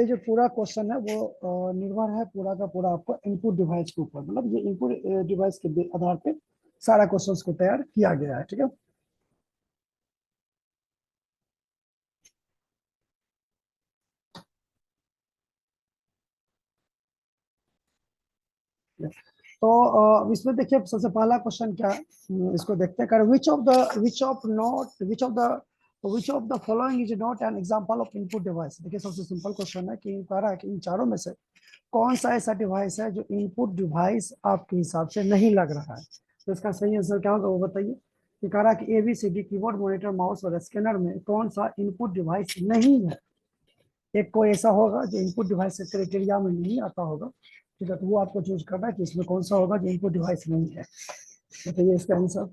ये जो पूरा क्वेश्चन है वो निर्भर है पूरा का पूरा आपको इनपुट डिवाइस के ऊपर, मतलब ये इनपुट डिवाइस के आधार पे सारा क्वेश्चंस को तैयार किया गया है। ठीक है, तो इसमें देखिए सबसे पहला क्वेश्चन क्या है, इसको देखते हैं। Which of the following is not an example of input device. देखिए सबसे सिंपल क्वेश्चन है कि कह रहा है कि इन चारों में से कौन सा ऐसा डिवाइस है जो इनपुट डिवाइस आपके हिसाब से नहीं लग रहा है। तो इसका सही आंसर क्या होगा वो बताइए। कि कह रहा है कि ABCD कीबोर्ड, मॉनिटर, माउस और स्कैनर में कौन सा इनपुट डिवाइस नहीं है। एक कोई ऐसा होगा जो इनपुट डिवाइस के क्राइटेरिया में नहीं आता होगा। ठीक है, तो वो आपको चूज करना है कि इसमें कौन सा होगा जो इनपुट डिवाइस नहीं है। बताइए इसका आंसर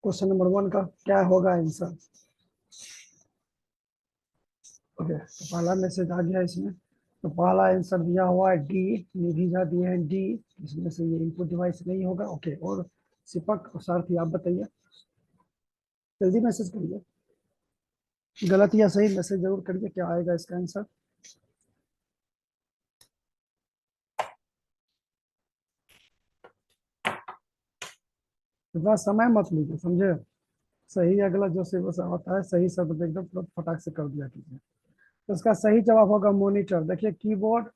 क्वेश्चन नंबर 1 का क्या होगा आंसर। ओके, तो पहला मैसेज आ गया इसमें। तो पहला आंसर दिया हुआ है डी, निधिजा दिए हैं डी, इसमें से ये इनपुट डिवाइस नहीं होगा। ओके, और सिपक और सारथी आप बताइए, जल्दी मैसेज करिए, गलत या सही मैसेज जरूर करिए, क्या आएगा इसका आंसर। इतना समय मत लीजिए, समझे। सही या गलत जो से होता है, सही शब्द एकदम तुरंत फटाक से कर दिया कीजिए। तो इसका सही जवाब होगा मॉनिटर। देखिए कीबोर्ड,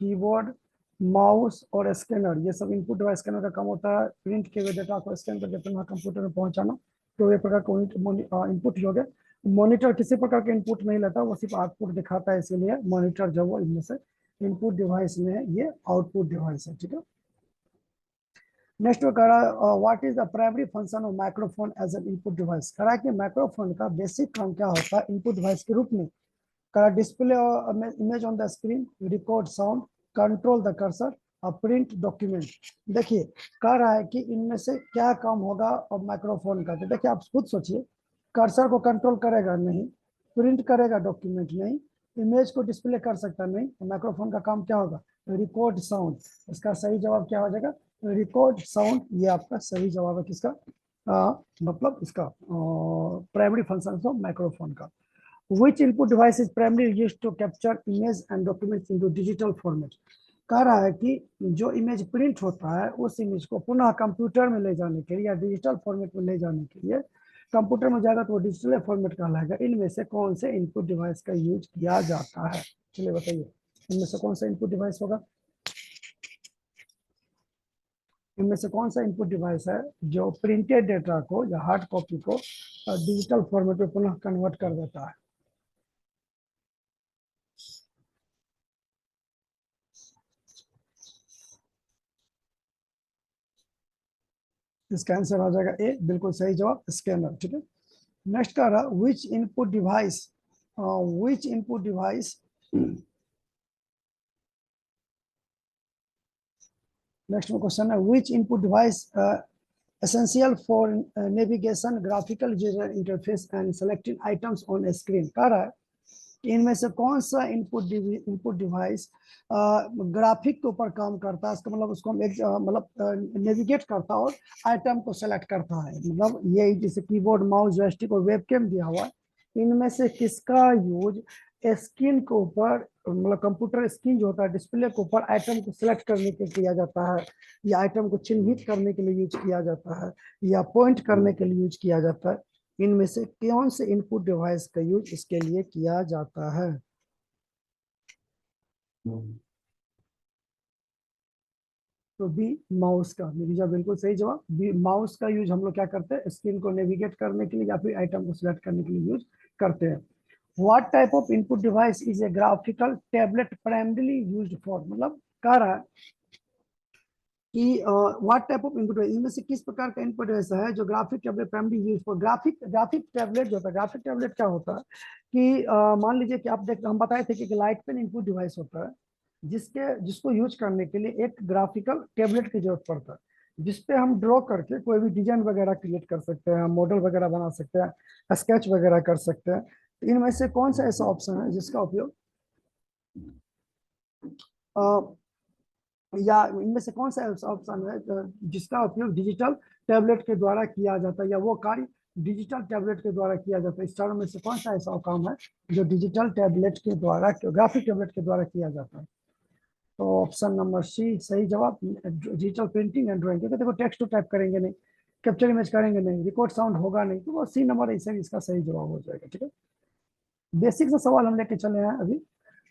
कीबोर्ड, माउस और स्कैनर, ये सब इनपुट डिवाइस स्कैनर का काम होता है प्रिंट किए हुए डेटा को स्कैन करके अपना कंप्यूटर में पहुंचाना। तो ये प्रकार का इनपुट ही हो गया। मॉनिटर किसी प्रकार का इनपुट नहीं लेता, वो सिर्फ आउटपुट दिखाता है, इसीलिए मॉनिटर जो वो इनमें से इनपुट डिवाइस में है, ये आउटपुट डिवाइस है। ठीक है, नेक्स्ट कह रहा है what is the primary function of microphone as an input device. कह रहा है कि माइक्रोफोन का बेसिक काम क्या होता है इनपुट डिवाइस के रूप में। कह display image on the screen, record sound, control the cursor और प्रिंट डॉक्यूमेंट। देखिए कह रहा है कि इनमें से क्या काम होगा और माइक्रोफोन का। तो देखिए आप खुद सोचिए, कर्सर को कंट्रोल करेगा नहीं, प्रिंट करेगा डॉक्यूमेंट नहीं, इमेज को डिस्प्ले कर सकता नहीं, तो माइक्रोफोन का काम क्या होगा, रिकॉर्ड साउंड। इसका सही जवाब क्या हो जाएगा, रिकॉर्ड साउंड। ये आपका सही जवाब है किसका, मतलब इसका प्राइमरी फंक्शन ऑफ माइक्रोफोन का। Which input device is primarily used to capture image and documents into digital format। कह रहा है कि जो इमेज प्रिंट होता है उस इमेज को पुनः कंप्यूटर में ले जाने के लिए या डिजिटल फॉर्मेट में ले जाने के लिए कंप्यूटर में जाएगा तो वो डिजिटल फॉर्मेट कहलाएगा। इनमें से कौन से इनपुट डिवाइस का यूज किया जाता है, चलिए बताइए इनमें से कौन सा इनपुट डिवाइस होगा। इनमें से कौन सा इनपुट डिवाइस है जो प्रिंटेड डेटा को या हार्ड कॉपी को डिजिटल फॉर्मेट में पुनः कन्वर्ट कर देता है। इसका आंसर हो जाएगा ए, बिल्कुल सही जवाब स्कैनर। ठीक है, नेक्स्ट का रहा विच इनपुट डिवाइस नेक्स्ट में क्वेश्चन है which input device essential for navigation, graphical user interface and selecting items on a screen। कह रहा है कि इनमें से कौन सा इनपुट डिवाइस ग्राफिक के ऊपर काम करता है, इसका मतलब उसको हम एक मतलब नेविगेट करता है और आइटम को सेलेक्ट करता है। मतलब ये जैसे कीबोर्ड, माउस, जॉयस्टिक और वेबकैम दिया हुआ है, इनमें से किसका यूज स्क्रीन के ऊपर, मतलब कंप्यूटर स्क्रीन जो होता है डिस्प्ले के ऊपर आइटम को सिलेक्ट करने के लिए किया जाता है, या आइटम को चिन्हित करने के लिए यूज किया जाता है, या पॉइंट करने के लिए यूज किया जाता है। इनमें से कौन से इनपुट डिवाइस का यूज इसके लिए किया जाता है। तो बी, माउस का। निरीजा बिल्कुल सही जवाब, बी माउस का यूज हम लोग क्या करते हैं, स्क्रीन को नेविगेट करने के लिए या फिर आइटम को सिलेक्ट करने के लिए यूज करते हैं। What type of input device is a graphical tablet primarily used for. मतलब कह रहा है कि व्हाट टाइप ऑफ इनपुट, इनमें से किस प्रकार का इनपुट ऐसा है जो graphic tablet primary use for. Graphic tablet जो होता है, ग्राफिक टैबलेट क्या होता है कि मान लीजिए कि आप देख, हम बताए थे कि लाइट पेन इनपुट डिवाइस होता है जिसको यूज करने के लिए एक ग्राफिकल टैबलेट की जरूरत पड़ता है, जिसपे हम ड्रॉ करके कोई भी डिजाइन वगैरह क्रिएट कर सकते हैं, मॉडल वगैरह बना सकते हैं, स्केच वगैरह कर सकते हैं। तो इनमें से कौन सा ऐसा ऑप्शन है जिसका उपयोग या इनमें से कौन सा ऑप्शन है जिसका उपयोग डिजिटल टैबलेट के द्वारा किया जाता है, या वो कार्य डिजिटल टैबलेट के द्वारा किया जाता है। इस चारों में से कौन सा ऐसा काम है जो डिजिटल टैबलेट के द्वारा, ग्राफिक टैबलेट के द्वारा किया जाता है? तो ऑप्शन नंबर सी सही जवाब, डिजिटल प्रिंटिंग एंड ड्राइंग। क्योंकि देखो टेक्स्ट टू टाइप करेंगे नहीं, कैप्चर इमेज करेंगे नहीं, रिकॉर्ड साउंड होगा नहीं, तो वो सी नंबर ऐसे इसका सही जवाब हो जाएगा। ठीक है, बेसिक से सवाल हम लेके चले हैं अभी।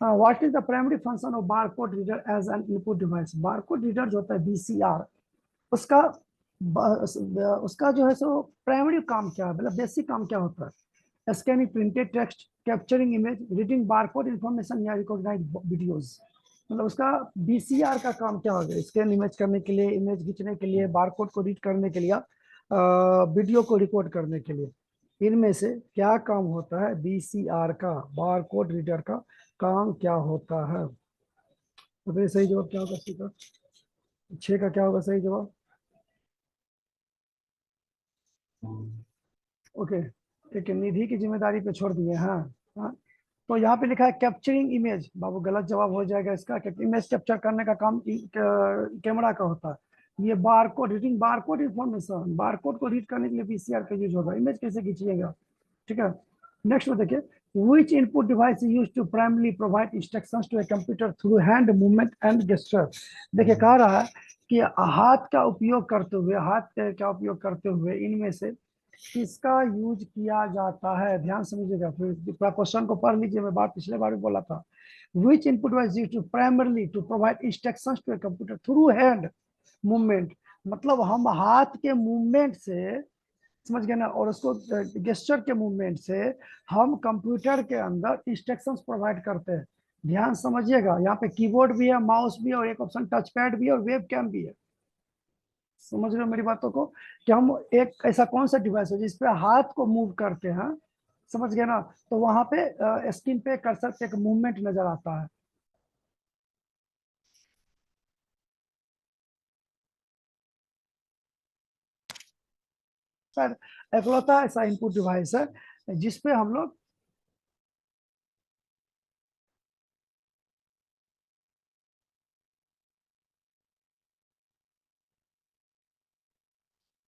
What is the primary function of barcode reader as an input device? Barcode reader जो होता है बीसीआर, उसका उसका जो है सो प्राइमरी काम क्या है, मतलब बेसिक काम क्या होता है? Scanning printed text, capturing image, reading barcode information या रिकॉग्नाइज वीडियोस। मतलब उसका बीसीआर का काम क्या होगा? स्कैन इमेज करने के लिए, इमेज खींचने के लिए, बारकोड को रीड करने के लिए, वीडियो को रिकॉर्ड करने के लिए। इनमें से क्या काम होता है बीसीआर का, बारकोड रीडर का काम क्या होता है? तो फिर सही जवाब क्या होगा? सीखा छह का क्या होगा सही जवाब? ओके, ठीक है, निधि की जिम्मेदारी पे छोड़ दिए। हाँ हाँ, तो यहाँ पे लिखा है कैप्चरिंग इमेज, बाबू गलत जवाब हो जाएगा इसका। इमेज कैप्चर करने का काम कैमरा का होता है। ये barcode reading, barcode information, barcode को रीड करने के लिए पीसीआर का यूज होगा। इमेज कैसे खींचिएगा? ठीक है, नेक्स्ट में देखिए, which input device is used to primarily provide instructions to a computer through hand movement and gesture? देखिए कह रहा है कि हाथ का उपयोग करते हुए, हाथ का उपयोग करते हुए इनमें से किसका यूज किया जाता है? ध्यान समझिएगा, फिर क्वेश्चन को पढ़ लीजिए, मैं बात पिछले बार भी बोला था। which input was used to primarily to provide instructions to a computer through hand movement, मतलब हम हाथ के मूवमेंट से, समझ गए ना, और उसको गेस्चर के मूवमेंट से हम कंप्यूटर के अंदर इंस्ट्रक्शंस प्रोवाइड करते हैं। ध्यान समझिएगा, यहाँ पे कीबोर्ड भी है, माउस भी है, और एक ऑप्शन टच पैड भी है, और वेब कैम भी है। समझ रहे हो मेरी बातों को? कि हम एक ऐसा कौन सा डिवाइस है जिसपे हाथ को मूव करते हैं, समझ गए ना, तो वहां पे स्क्रीन पे कर्सर पे एक मूवमेंट नजर आता है। सर एकलौता ऐसा इनपुट डिवाइस है जिसपे हम लोग,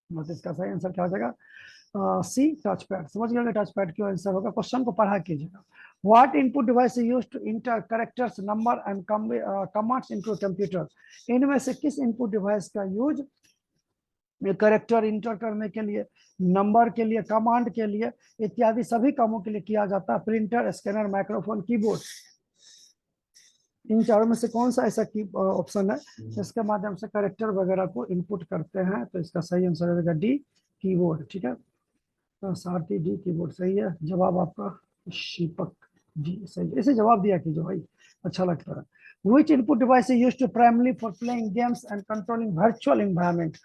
मतलब इसका सही आंसर क्या हो जाएगा? C touch pad. समझ गए टच पैड क्यों आंसर होगा? क्वेश्चन को पढ़ा कीजिएगा। What input device use to enter characters number and commands into computer? इनमें से किस इनपुट डिवाइस का यूज करेक्टर इंटर करने के लिए, नंबर के लिए, कमांड के लिए, इत्यादि सभी कामों के लिए किया जाता है? Printer, scanner, microphone, keyboard. इन चारों में से कौन सा ऐसा की ऑप्शन है जिसके माध्यम से करेक्टर वगैरह को इनपुट करते हैं? तो इसका सही आंसर होगा डी, कीबोर्ड। ठीक है, तो सारथी डी कीबोर्ड सही है जवाब आपका। शीपक जी सही है, इसे जवाब दिया कीजिए भाई, अच्छा लगता है। Which input device is used to primarily for playing games and controlling virtual environment?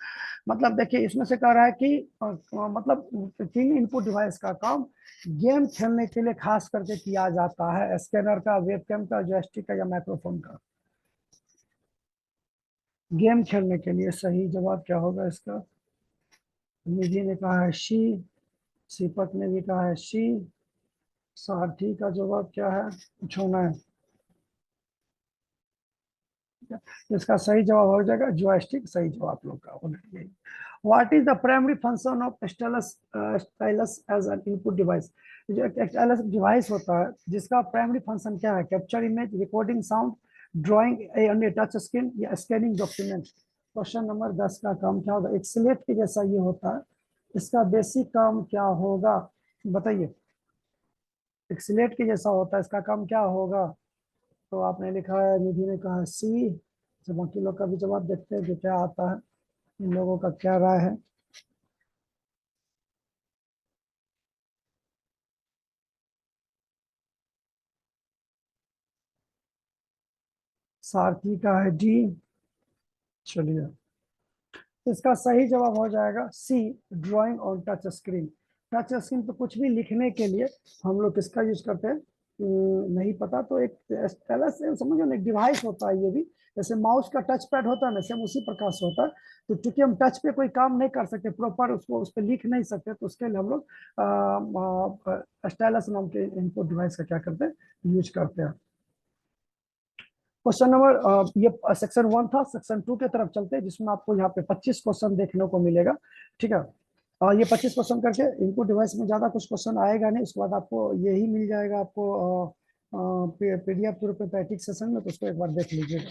मतलब देखिए इसमें से कह रहा है कि मतलब तीन इनपुट डिवाइस का काम गेम खेलने के लिए खास करके किया जाता है। स्कैनर का, वेबकैम का, जॉयस्टिक का, या माइक्रोफोन का? गेम खेलने के लिए सही जवाब क्या होगा इसका? निधि ने कहा है शी, सीपक ने भी कहा है शी, सारथी का जवाब क्या है? कुछ होना है, इसका सही जवाब हो जाएगा जॉयस्टिक, सही जवाब लोग का already. What is the primary function of stylus, stylus as an input device? जो स्टाइलस डिवाइस होता है जिसका प्राइमरी फंक्शन क्या है? Capture image, recording sound, drawing touch screen, या स्कैनिंग डॉक्यूमेंट। क्वेश्चन नंबर 10 का काम क्या होगा? एक स्लेट के जैसा ये होता है, इसका बेसिक काम क्या होगा बताइए? एक स्लेट के जैसा होता है, इसका काम क्या होगा? तो आपने लिखा है, निधि ने कहा सी। तो बाकी लोग का भी जवाब देखते हैं कि क्या आता है, इन लोगों का क्या राय है। सारथी का है डी। चलिए, इसका सही जवाब हो जाएगा C, drawing on touch screen. Touch screen पे कुछ भी लिखने के लिए हम लोग किसका यूज करते हैं? नहीं पता तो एक स्टाइलस से समझो ना, एक डिवाइस होता है ये भी, जैसे माउस का टच पैड होता है ना, सेम उसी प्रकार से होता है। तो चूंकि हम टच पे कोई काम नहीं कर सकते प्रॉपर, उसको उस पर लिख नहीं सकते, तो उसके लिए हम लोग स्टाइलस नाम के इनपुट डिवाइस का क्या करते हैं? यूज करते हैं। क्वेश्चन नंबर, ये सेक्शन 1 था। सेक्शन 2 की तरफ चलते हैं जिसमें आपको यहाँ पे 25 क्वेश्चन देखने को मिलेगा। ठीक है, और ये 25 क्वेश्चन करके इनपुट डिवाइस में ज्यादा कुछ क्वेश्चन आएगा नहीं, उसके बाद आपको यही मिल जाएगा आपको पीडीएफ के रूप में प्रैक्टिस सेशन में, तो उसको एक बार देख लीजिएगा।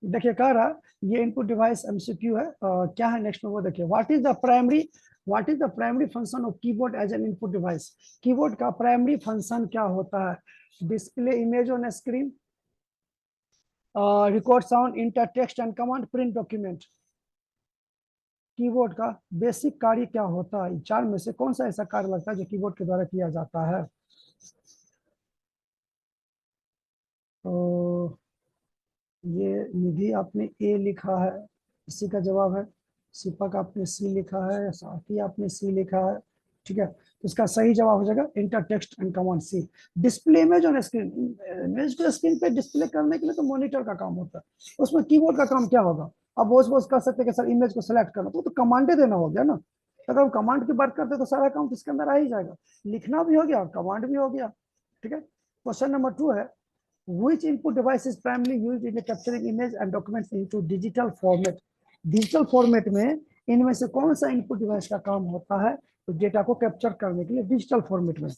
देखिए कह रहा ये इनपुट डिवाइस एमसीक्यू है, क्या है नेक्स्ट में वो देखिए। What is the primary function of keyboard as an input device. Keyboard का प्राइमरी फंक्शन क्या होता है? Display image on screen, record sound, enter text and command, print document. Keyboard का बेसिक कार्य क्या होता है? चार में से कौन सा ऐसा कार्य लगता है जो कीबोर्ड के द्वारा किया जाता है? तो ये निधि आपने ए लिखा है, इसी का जवाब है। सिपक आपने सी लिखा है, साथी आपने सी लिखा है, ठीक है। तो इसका सही जवाब हो जाएगा enter text and command C. Display image on screen, image को स्क्रीन पे डिस्प्ले करने के लिए तो मॉनिटर का काम होता है, उसमें कीबोर्ड का काम क्या होगा? अब वो कर सकते हैं कि सर इमेज को सिलेक्ट करना, तो कमांडे देना हो गया ना। अगर हम कमांड की बात करते तो सारा काम इसके अंदर आ ही जाएगा, लिखना भी हो गया, कमांड भी हो गया, ठीक है। क्वेश्चन नंबर 2 है, which input device is primarily used in capturing image and documents into digital format। Digital format में इनमें से कौन सा इनपुट डिवाइस का काम होता है तो डेटा को कैप्चर करने के लिए डिजिटल फॉर्मेट में?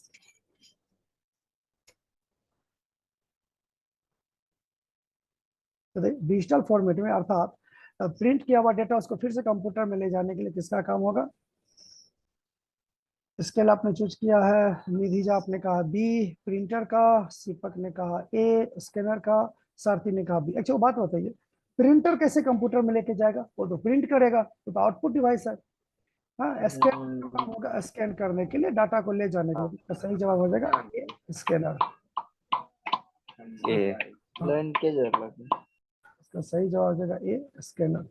तो डिजिटल फॉर्मेट में अर्थात प्रिंट किया हुआ डेटा उसको फिर से कंप्यूटर में ले जाने के लिए किसका काम होगा? इसके लिए आपने चूज किया है, निधिजा आपने कहा बी प्रिंटर का, सीपक ने कहा ए स्कैनर का, सारथी ने कहा बी। अच्छा वो बात बताइए, प्रिंटर कैसे कंप्यूटर में लेके जाएगा? वो तो प्रिंट करेगा, तो आउटपुट डिवाइस है। हाँ स्कैन काम होगा, स्कैन करने के लिए, डाटा को ले जाने के लिए। तो सही जवाब हो जाएगा ए स्कैनर। इसका सही जवाब हो जाएगा A scanner.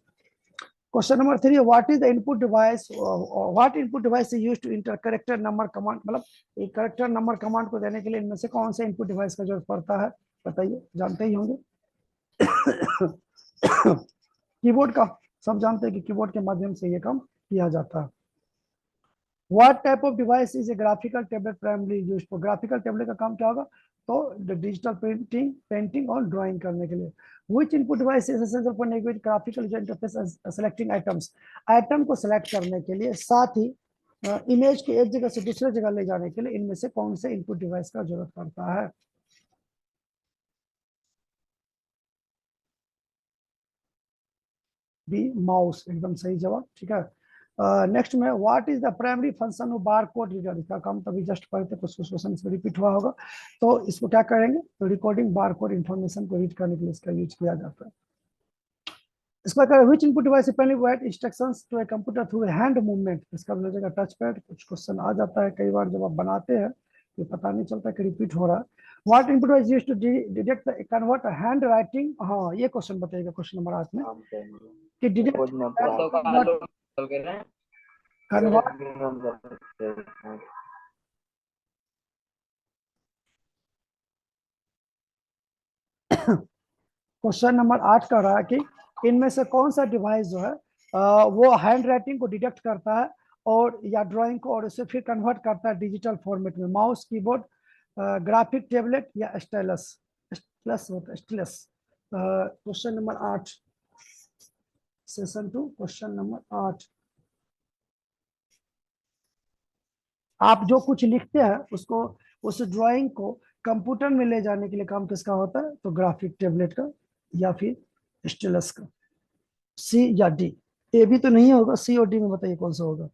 Question number 3, what is the input device, what input device is used to enter character number command. मतलब एक करेक्टर नंबर कमांड को देने के लिए इनमें से कौन से इनपुट डिवाइस का जरूरत पड़ता है? बताइए, जानते ही होंगे। कीबोर्ड का, सब जानते हैं कि कीबोर्ड के माध्यम से ये काम किया जाता है। What type of device is a graphical tablet primary use for. Graphical tablet का काम क्या होगा? तो डिजिटल प्रिंटिंग, पेंटिंग और ड्राइंग करने के लिए। Which input device is essential for navigate graphical user interface selecting items. Item को सेलेक्ट करने के लिए, साथ ही इमेज के एक जगह से दूसरे जगह ले जाने के लिए इनमें से कौन से इनपुट डिवाइस का जरूरत पड़ता है? बी माउस, एकदम सही जवाब, ठीक है। नेक्स्ट में what is the primary function of bar code reader. इसका काम तभी जस्ट पढ़े थे, कुछ क्वेश्चन इसमें रिपीट हुआ होगा। तो इसको क्या करेंगे, तो रिकॉर्डिंग बार कोड इन्फॉर्मेशन को रीड करने के लिए इसका यूज किया जाता है। इसका क्या, व्हिच इनपुट डिवाइस पहले write instructions to a computer through hand movement. इसका भी हो जाएगा टच पैड। कुछ क्वेश्चन आ जाता है कई बार जब आप बनाते हैं, ये पता नहीं चलता कि रिपीट हो रहा है। What input device used to detect convert handwriting. हाँ ये क्वेश्चन बताइएगा, क्वेश्चन नंबर 8 में कि डिटेक्ट कन्वर्ट। क्वेश्चन नंबर 8 कह रहा है कि इनमें से कौन सा डिवाइस जो है वो हैंड राइटिंग को डिटेक्ट करता है और या ड्राइंग को, और उसे फिर कन्वर्ट करता है डिजिटल फॉर्मेट में। माउस, कीबोर्ड, ग्राफिक टेबलेट या स्टाइलस। स्टाइलस होता है, stylus. Question number 8, session 2 question number 8। आप जो कुछ लिखते हैं उसको, उस ड्राइंग को कंप्यूटर में ले जाने के लिए काम किसका होता है? तो ग्राफिक टेबलेट का या फिर स्टाइलस का। सी या डी, ए भी तो नहीं होगा, सी और डी में बताइए कौन सा होगा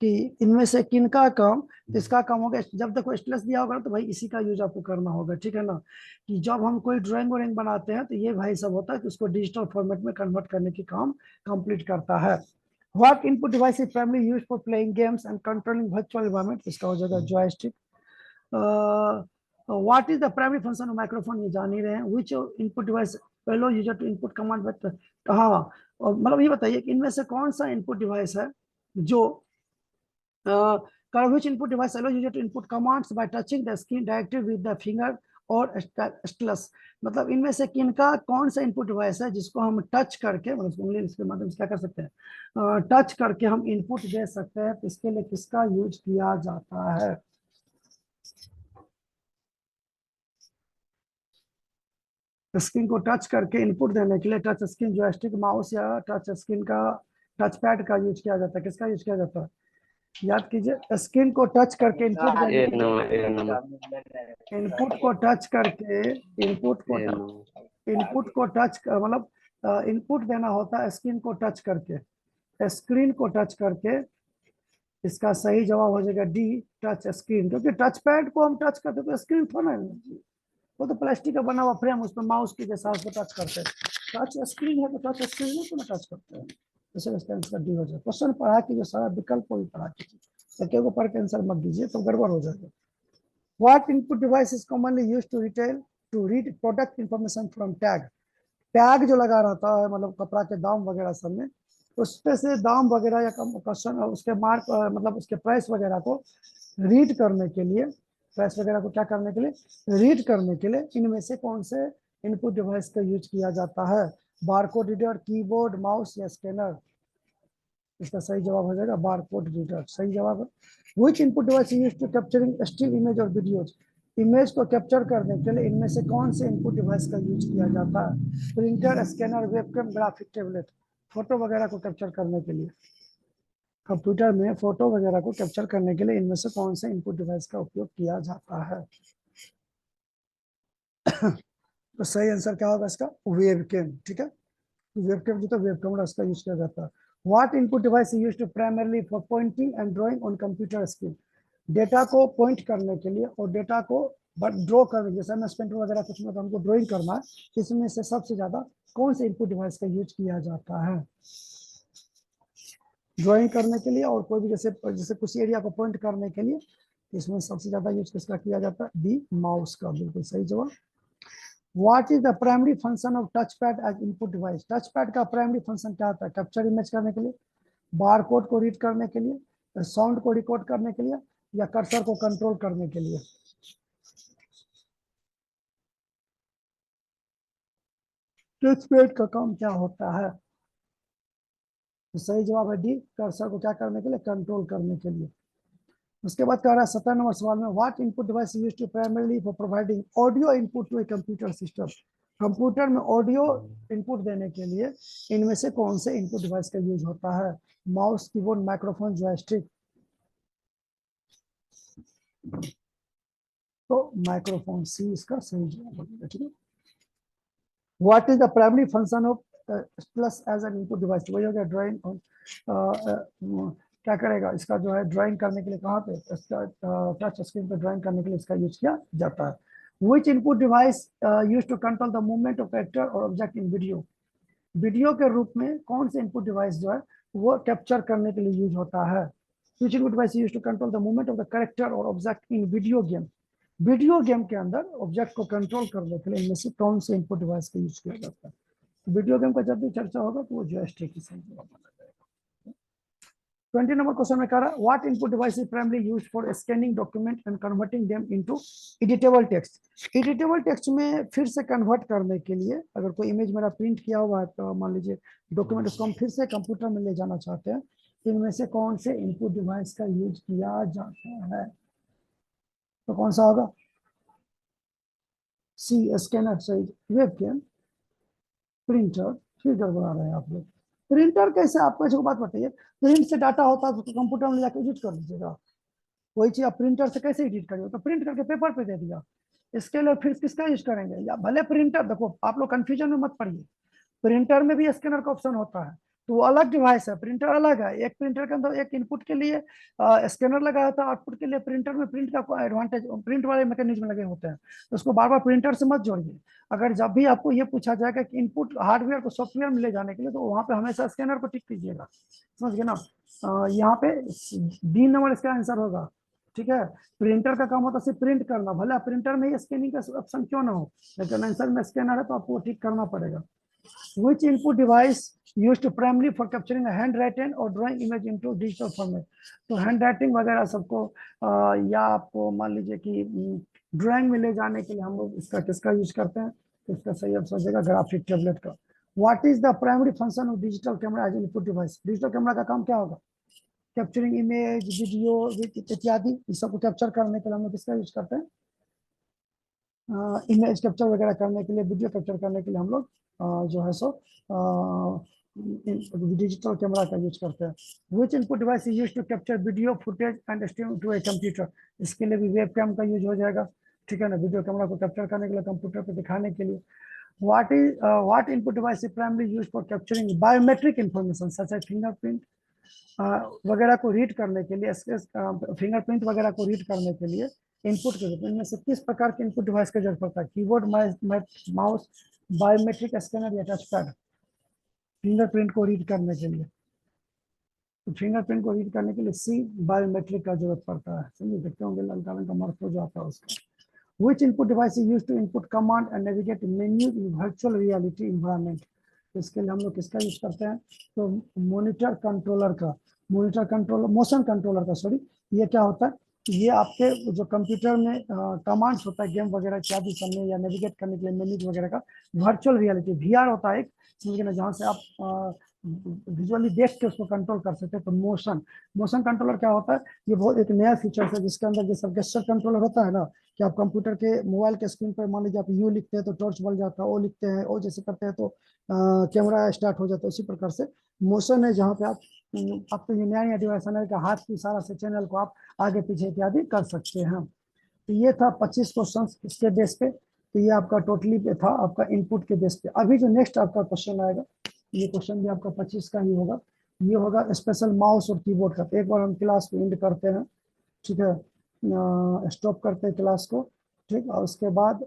कि इनमें से किनका काम। इसका काम होगा, जब तक स्टेटस दिया होगा तो भाई इसी का यूज आपको करना होगा, ठीक है ना। कि जब हम कोई ड्राइंग वॉइंग बनाते हैं तो ये भाई सब होता है कि उसको डिजिटल फॉर्मेट में कन्वर्ट करने की काम कंप्लीट करता है। What input device is primarily used for playing games and controlling virtual environment. इसका हो जाएगा joystick. What is the primary function of microphone, ये जान ही रहे हैं। Which input device allow user to input command but. हाँ, और मतलब ये बताइए कि इनमें से कौन सा इनपुट डिवाइस है जो which input device allows user to input commands by touching the screen directly with the finger और स्टलस। मतलब इनमें से किनका कौन सा इनपुट डिवाइस है जिसको हम टच करके, मतलब उंगली इसके माध्यम से क्या कर सकते हैं, टच करके हम इनपुट दे सकते हैं। तो इसके लिए किसका यूज किया जाता है? स्क्रीन को टच करके इनपुट देने के लिए टच स्क्रीन जॉयस्टिक, माउस या टच स्क्रीन का, टच पैड का यूज किया जाता है। किसका यूज किया जाता है? याद कीजिए, स्क्रीन को टच करके इनपुट देने एक के नंबर एक लिए, नंबर इनपुट को टच करके, इनपुट को एक टच, नंबर। इनपुट को टच मतलब इनपुट देना होता है स्क्रीन को टच करके, स्क्रीन को टच करके। इसका सही जवाब हो जाएगा डी, टच स्क्रीन, क्योंकि टच पैड को हम टच करते तो स्क्रीन थोड़ा ना, वो तो प्लास्टिक का बना हुआ फ्रेम, उसमें माउस के जैसा उसको टच करते हैं। टच स्क्रीन है तो टच स्क्रीन में तो टच करते हैं, इसलिए इसका आंसर डी हो जाए। क्वेश्चन पढ़ा कीजिए, सारा विकल्प को भी पढ़ा कीजिए, एक पढ़ के आंसर मत दीजिए तो गड़बड़ हो जाएगा। What input device is commonly used to retail to read product information from tag? Tag जो लगा रहता है मतलब कपड़ा के दाम वगैरह सब में, उस पे से दाम वगैरह या क्वेश्चन उसके मार्क मतलब उसके प्राइस वगैरह को रीड करने के लिए, प्राइस वगैरह को क्या करने के लिए, रीड करने के लिए इनमें से कौन से इनपुट डिवाइस का यूज किया जाता है? बारकोड रीडर, कीबोर्ड, माउस या स्कैनर? इसका सही जवाब हो जाएगा बारकोड रीडर, सही जवाब है। Which input device is used to capturing still image और वीडियोज? इमेज को कैप्चर करने के लिए इनमें से कौन से इनपुट डिवाइस का यूज किया जाता है? Printer, scanner, webcam, graphic tablet? Photo वगैरह को कैप्चर करने के लिए, कंप्यूटर में फोटो वगैरह को कैप्चर करने के लिए इनमें से कौन से इनपुट डिवाइस का उपयोग किया जाता है? तो सही आंसर क्या होगा इसका? वेबकैम, ठीक है। वेबकैम जो तो वेब कैमरा इसका यूज किया जाता है। What input device is used primarily for pointing and drawing on computer screen? Data को पॉइंट करने के लिए और डेटा को ड्रॉ करने, जैसे हमें पेंटर वगैरह कुछ में तो हमको ड्राइंग करना है, इसमें से सबसे ज्यादा कौन से इनपुट डिवाइस का यूज किया जाता है ड्राइंग करने के लिए और कोई भी जैसे जैसे कुछ एरिया को पॉइंट करने के लिए? इसमें सबसे ज्यादा यूज किसका किया जाता है? डी, माउस का, बिल्कुल सही जवाब। What is the primary function of touchpad as input device? touchpad का प्राइमरी फंक्शन क्या होता है? कैप्चर इमेज करने के लिए, बार कोड को रीड करने के लिए, साउंड को रिकॉर्ड करने के लिए, या कर्सर को कंट्रोल करने के लिए? टचपैड का काम क्या होता है? तो सही जवाब है डी, कर्सर को क्या करने के लिए? कंट्रोल करने के लिए। उसके बाद कह रहा है 17 नंबर सवाल में, what input device used to primarily for providing audio input to a computer system? Computer में ऑडियो इनपुट देने के लिए इनमें से कौन से इनपुट डिवाइस का यूज होता है? Mouse, keyboard, microphone, joystick? तो माइक्रोफोन, सी इसका सही जवाब होगा, ठीक है। What is the primary function of plus as an input device? वही हो गया ड्राइंग, क्या करेगा इसका जो है ड्राइंग करने के लिए, कहाँ पे टच स्क्रीन पे ड्राइंग करने के लिए इसका यूज किया जाता है। Which input device use to control the movement of actor और ऑब्जेक्ट इन वीडियो? वीडियो के रूप में कौन से इनपुट डिवाइस जो है वो कैप्चर करने के लिए यूज होता है? Which input device use to control the movement of the character और object in video game? Video game के अंदर ऑब्जेक्ट को कंट्रोल करने के लिए इनमें से कौन से इनपुट डिवाइस का यूज किया जाता है? वीडियो गेम का जब भी चर्चा होगा तो वो जॉयस्टिक ही सही जवाब माना जाएगा। 20 नंबर क्वेश्चन में कह रहा है, what input device is primarily used for scanning document and converting them into editable text? Editable text में फिर से कन्वर्ट करने के लिए, अगर कोई इमेज मेरा प्रिंट किया हुआ है तो मान लीजिए डॉक्यूमेंट, उसको हम फिर से कंप्यूटर में ले जाना चाहते हैं, इनमें से कौन से इनपुट डिवाइस का यूज किया जाता है? तो कौन सा होगा? सी, स्कैनर सही, वेबकैम, प्रिंटर, फिर गड़बड़ा रहे हैं आप लोग। प्रिंटर कैसे? आपको एक बात बताइए, प्रिंट से डाटा होता है तो कंप्यूटर में जाकर एडिट कर दीजिएगा, वही चीज आप प्रिंटर से कैसे एडिट करेंगे? तो प्रिंट करके पेपर पे दे दिया, इसके लिए फिर किसका यूज करेंगे? या भले प्रिंटर, देखो आप लोग कंफ्यूजन में मत पड़िए, प्रिंटर में भी स्कैनर का ऑप्शन होता है, तो वो अलग डिवाइस है, प्रिंटर अलग है। एक प्रिंटर के अंदर एक इनपुट के लिए स्कैनर लगा होता है, आउटपुट के लिए प्रिंटर में प्रिंट का एडवांटेज, प्रिंट वाले मैकेनिज्म लगे होते हैं, तो उसको बार बार प्रिंटर से मत जोड़िए। अगर जब भी आपको ये पूछा जाएगा कि इनपुट हार्डवेयर को सॉफ्टवेयर में ले जाने के लिए, तो वहां पे हमेशा स्कैनर को टिक कीजिएगा, समझ गए ना। यहाँ पे डी नंबर इसका आंसर होगा, ठीक है। प्रिंटर का काम होता है सिर्फ प्रिंट करना, भले प्रिंटर में ही स्कैनिंग का ऑप्शन क्यों ना हो, लेकिन आंसर में स्कैनर है तो आपको ठीक करना पड़ेगा। Which input device used primarily for capturing a handwritten or drawing image into digital format? तो हैंडराइटिंग वगैरह सबको या आपको मान लीजिए कि ड्राइंग में ले जाने के लिए हम लोग इसका किसका यूज करते हैं? तो इसका सही आंसर हो जाएगा ग्राफिक टैबलेट का। What is the primary function of digital camera as input device? Digital camera का काम क्या होगा? कैप्चरिंग इमेज, वीडियो इत्यादि, इस सबको कैप्चर करने के लिए हम लोग किसका यूज करते हैं? इमेज कैप्चर वगैरह करने के लिए, वीडियो कैप्चर करने के लिए हम लोग जो है सो डिजिटल कैमरा का यूज करते हैं। Which input device is use to capture video footage and stream to a computer, इसके लिए भी वेब कैम का यूज हो जाएगा, ठीक है ना, वीडियो कैमरा को कैप्चर करने के लिए, कंप्यूटर पे दिखाने के लिए। what input device is primarily used for capturing biometric information such as fingerprint वगैरह को रीड करने के लिए, फिंगरप्रिंट वगैरह को रीड करने के लिए इनपुट के रूप में इनमें से किस प्रकार के इनपुट डिवाइस की जरूरत पड़ता है? कीबोर्ड, माउस, बायोमेट्रिक स्कैनर या टच पैड। फिंगरप्रिंट को रीड करने के लिए, तो फिंगरप्रिंट को रीड करने के लिए सी बायोमेट्रिक का जरूरत पड़ता है। समझिए, देखते होंगे ललका रंग का मार्क हो जाता है उसका। Which input device is used to input command and navigate menus in virtual reality environment? तो इसके लिए हम लोग किसका यूज करते हैं? तो मॉनिटर कंट्रोलर का, मॉनिटर कंट्रोलर, मोशन कंट्रोलर का, सॉरी। ये क्या होता है? ये आपके जो कंप्यूटर में कमांड्स होता है गेम वगैरह इत्यादि करने या नेविगेट करने के लिए मेन्यूज वगैरह का, वर्चुअल रियलिटी वीआर होता है एक, समझ ना, जहाँ से आप विजुअली देख के उसको कंट्रोल कर सकते हैं। तो मोशन कंट्रोलर क्या होता है? ये बहुत एक नया फीचर है जिसके अंदर जैसे गेस्चर कंट्रोलर होता है ना, कि आप कंप्यूटर के मोबाइल के स्क्रीन पर मान लीजिए आप यू लिखते हैं तो टॉर्च बल जाता है, ओ लिखते हैं, ओ जैसे करते हैं तो कैमरा स्टार्ट हो जाता है। उसी प्रकार से मोशन है जहाँ पे आप तो ये नया नया डिवाइस है कि हाथ की इशारा से चैनल को आप आगे पीछे इत्यादि कर सकते हैं। तो ये था 25 क्वेश्चन इसके बेस पे। तो ये आपका टोटली पे था आपका इनपुट के बेस पे। अभी जो नेक्स्ट आपका क्वेश्चन आएगा, ये क्वेश्चन भी आपका 25 का ही होगा। ये होगा स्पेशल माउस और कीबोर्ड का। तो एक बार हम क्लास को एंड करते हैं, ठीक है, स्टॉप करते हैं क्लास को, ठीक। और उसके बाद